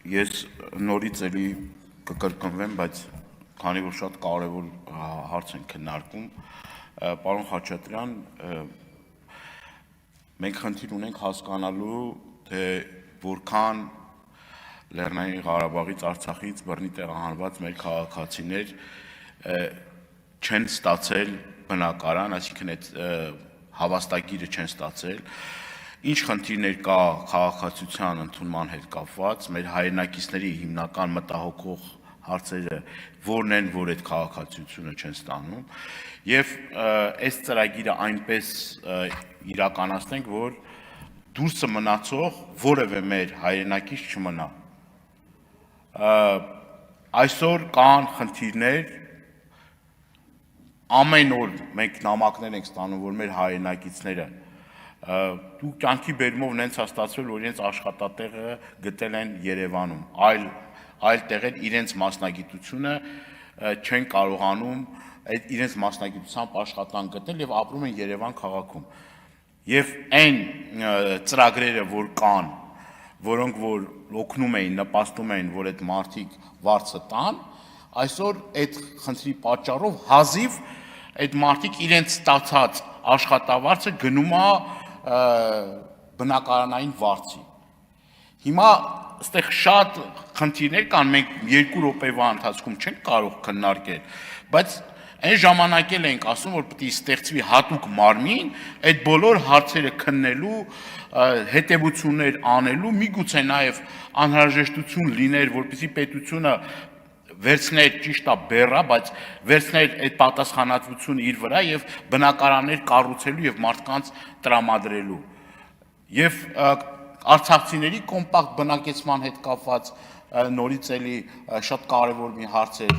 Ես նորից էլի կկրկնվեմ, բայց քանի որ շատ կարևոր հարց են քննարկում, պարոն Խաչատրյան, մենք խնդիր ունենք հասկանալու, թե որքան Լեռնային Ղարաբաղից, Արցախից բռնի տեղահանված մեր քաղաքացիներ չեն ստացել բնակարան, այսինքն այդ հավաստագիրը չեն ստացել, ինչ խնդիրներ կա քաղաքացիության ընդունման հետ կապված, մեր հայրենակիցների հիմնական մտահոգող հարցերը որն են, որ այդ քաղաքացիությունը չեն ստանում, եւ այս ծրագիրը այնպես իրականացնենք, որ դուրսը մնացող որևէ մեր հայրենակից չմնա։ Այսօր կան խնդիրներ, ամեն օր մենք նամակներ ենք ստանում, որ մեր հայրենակիցները դու կյանքի բերումով նենց է ստացվել, որ իրենց աշխատատեղը գտել են Երևանում, այլ տեղեր իրենց մասնագիտությունը չեն կարողանում իրենց մասնագիտությամբ աշխատանք գտնել եւ ապրում են Երևան քաղաքում։ Եվ այն ծրագրերը, որ կան, որոնք որ օգնում էին, նպաստում էին, որ այդ մարդիկ վարձը տան, այսօր այդ խնդրի պատճառով հազիվ այդ մարդիկ իրենց ստացած աշխատավարձը գնում է բնակարանային վարձի։ Հիմա այստեղ շատ խնդիրներ կան, մենք 2 րոպեվա ընթացքում չենք կարող քննարկել, բայց այն ժամանակ էլ ենք ասում, որ պետք է ստեղծվի հատուկ մարմին այդ բոլոր հարցերը քննելու, հետևություններ անելու, միգուցե նաև անհրաժեշտություն լիներ, որպեսզի պետությունը վերցներ ճիշտ է բեռա, բայց վերցներ այդ պատասխանատվությունը իր վրա եւ բնակարաններ կառուցելու եւ մարդկանց տրամադրելու։ Եվ արցախցիների կոմպակտ բնակեցման հետ կապված նորից էլի շատ կարևոր մի հարց է,